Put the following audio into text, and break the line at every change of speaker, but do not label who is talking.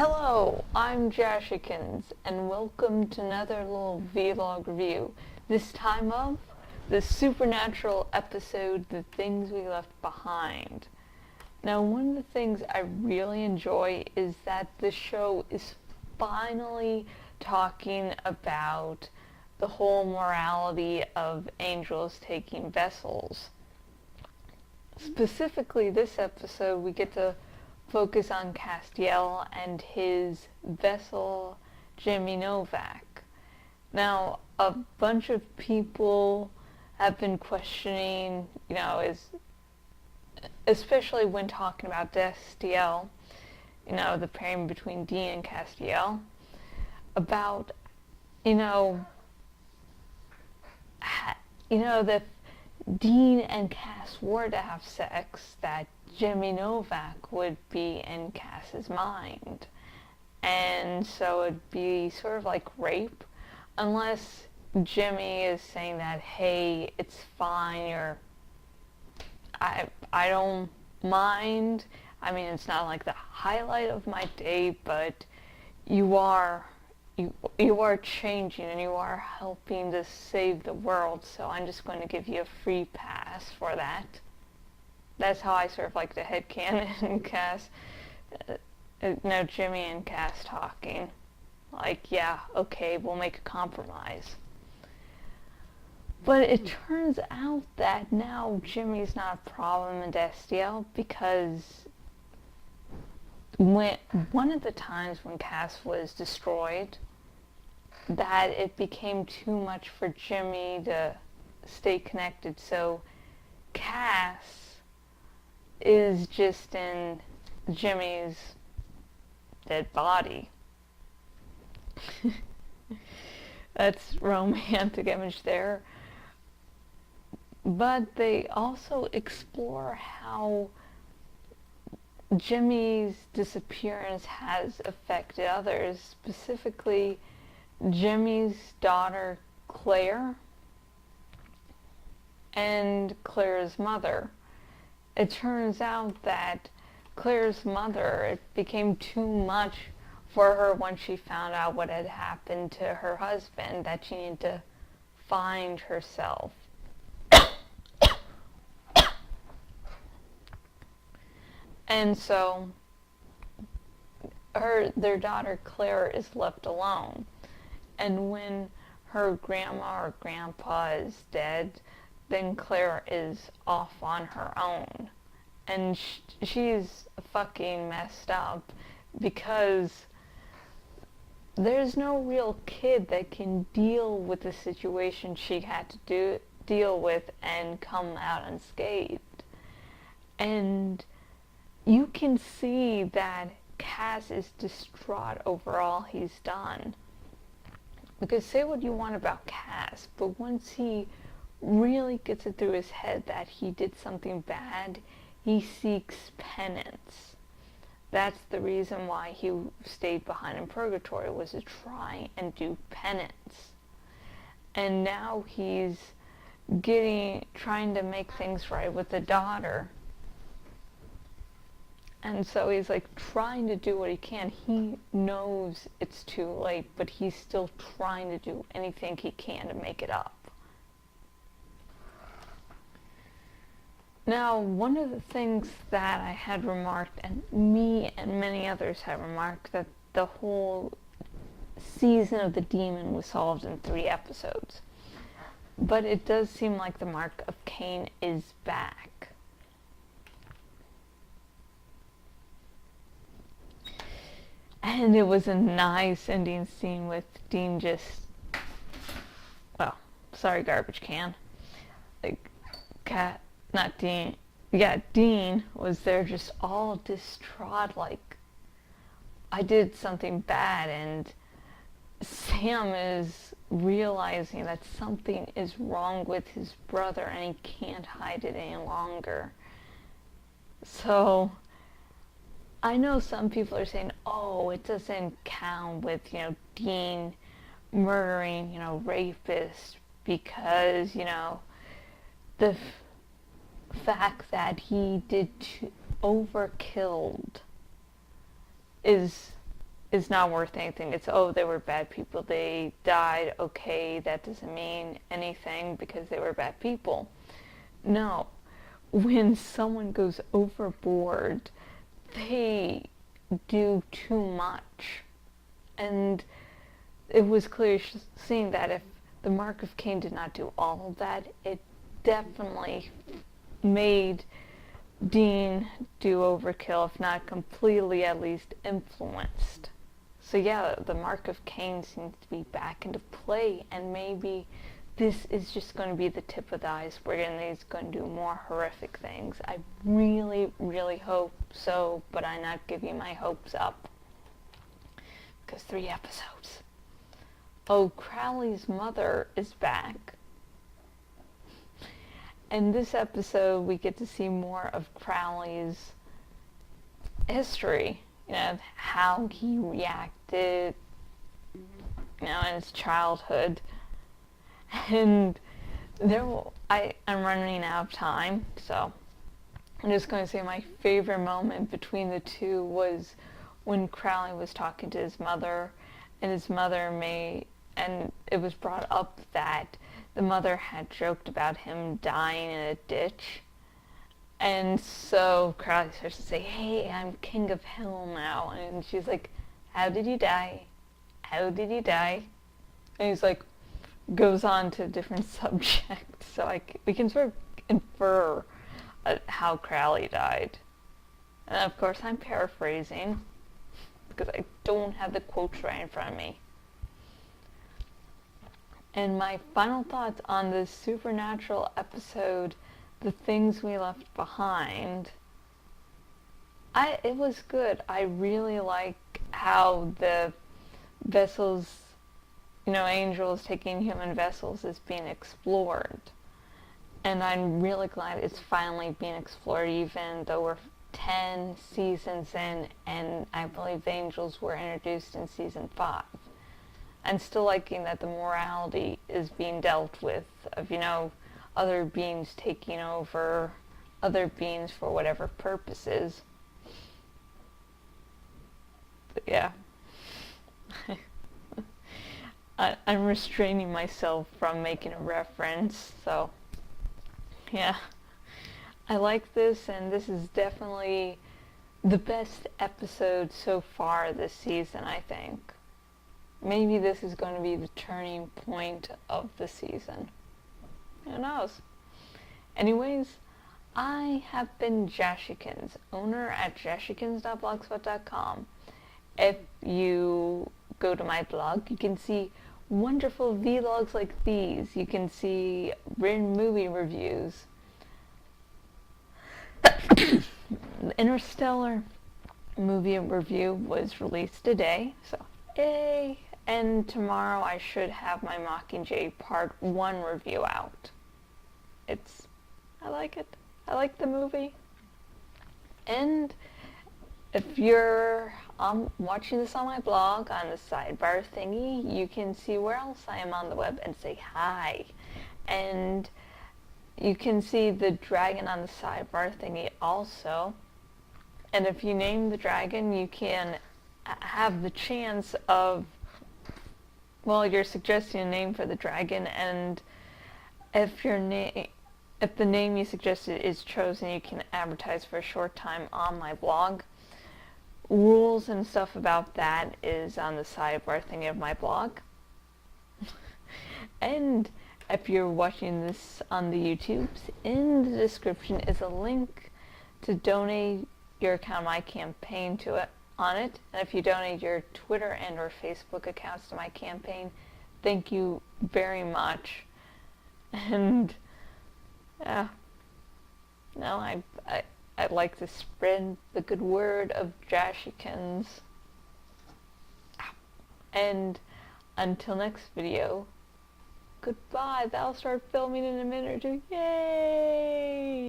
Hello, I'm Jashykins, and welcome to another little vlog review. This time of the supernatural episode, The Things We Left Behind. Now, one of the things I really enjoy is that the show is finally talking about the whole morality of angels taking vessels. Specifically, this episode, we get to focus on Castiel and his vessel, Jimmy Novak. Now, a bunch of people have been questioning, especially when talking about Castiel, the pairing between Dean and Castiel, about, that Dean and Cass were to have sex, that Jimmy Novak would be in Cass's mind. And so it'd be sort of like rape, unless Jimmy is saying that, hey, it's fine, or I don't mind. I mean, it's not like the highlight of my day, but you are changing and you are helping to save the world, so I'm just going to give you a free pass for that. That's how I sort of like the headcanon Cass, Jimmy and Cass talking. Like, yeah, okay, we'll make a compromise. But it turns out that now Jimmy's not a problem in Castiel, because one of the times when Cass was destroyed, that it became too much for Jimmy to stay connected. So Cass is just in Jimmy's dead body. That's romantic image there. But they also explore how Jimmy's disappearance has affected others, specifically Jimmy's daughter Claire and Claire's mother. It turns out that Claire's mother, it became too much for her when she found out what had happened to her husband, that she needed to find herself. And so their daughter Claire is left alone. And when her grandma or grandpa is dead, then Claire is off on her own. And she's fucking messed up, because there's no real kid that can deal with the situation she had to deal with and come out unscathed. And you can see that Cass is distraught over all he's done. Because say what you want about Cass, but once he really gets it through his head that he did something bad, he seeks penance. That's the reason why he stayed behind in purgatory, was to try and do penance. And now he's trying to make things right with the daughter. And so he's like trying to do what he can. He knows it's too late, but he's still trying to do anything he can to make it up. Now, one of the things that I had remarked, and me and many others had remarked, that the whole season of the demon was solved in 3 episodes. But it does seem like the mark of Cain is back. And it was a nice ending scene with Dean just, sorry, garbage can. Dean was there just all distraught, like, I did something bad, and Sam is realizing that something is wrong with his brother and he can't hide it any longer. So I know some people are saying, oh, it doesn't count with, Dean murdering, rapists, because, the fact that he did overkilled is is not worth anything. It's, oh, they were bad people, they died, okay, that doesn't mean anything because they were bad people. No, when someone goes overboard, they do too much. And it was clear seeing that if the Mark of Cain did not do all of that, it definitely made Dean do overkill, if not completely, at least influenced. So yeah, the Mark of Cain seems to be back into play, and maybe this is just going to be the tip of the iceberg and he's going to do more horrific things. I really, really hope so, but I'm not giving my hopes up. Because 3 episodes. Oh, Crowley's mother is back. In this episode, we get to see more of Crowley's history. You know, how he reacted, you know, in his childhood. And I'm running out of time, so I'm just going to say my favorite moment between the two was when Crowley was talking to his mother, and his mother and it was brought up that the mother had joked about him dying in a ditch. And so Crowley starts to say, hey, I'm king of hell now. And she's like, how did you die? How did you die? And he's like, goes on to a different subject. So we can sort of infer how Crowley died. And of course I'm paraphrasing, because I don't have the quotes right in front of me. And my final thoughts on this supernatural episode, The Things We Left Behind. It was good. I really like how the vessels, you know, angels taking human vessels is being explored. And I'm really glad it's finally being explored, even though we're 10 seasons in, and I believe the angels were introduced in season 5. I'm still liking that the morality is being dealt with of, you know, other beings taking over other beings for whatever purposes. But yeah. I'm restraining myself from making a reference, so yeah. I like this, and this is definitely the best episode so far this season, I think. Maybe this is going to be the turning point of the season. Who knows? Anyways, I have been Jashykins, owner at jashykins.blogspot.com. If you go to my blog, you can see wonderful vlogs like these. You can see written movie reviews. The Interstellar movie review was released today, so yay! And tomorrow I should have my Mockingjay Part 1 review out. I like it. I like the movie. And if you're watching this on my blog, on the sidebar thingy, you can see where else I am on the web and say hi. And you can see the dragon on the sidebar thingy also. And if you name the dragon, you can have the chance of, well, you're suggesting a name for the dragon, and if the name you suggested is chosen, you can advertise for a short time on my blog. Rules and stuff about that is on the sidebar thingy of my blog. And if you're watching this on the YouTubes, in the description is a link to donate your account, my campaign to it. On it, and if you donate your Twitter and or Facebook accounts to my campaign, thank you very much. And yeah, no, I'd like to spread the good word of jashykins. And until next video, goodbye. That'll start filming in a minute or two. Yay!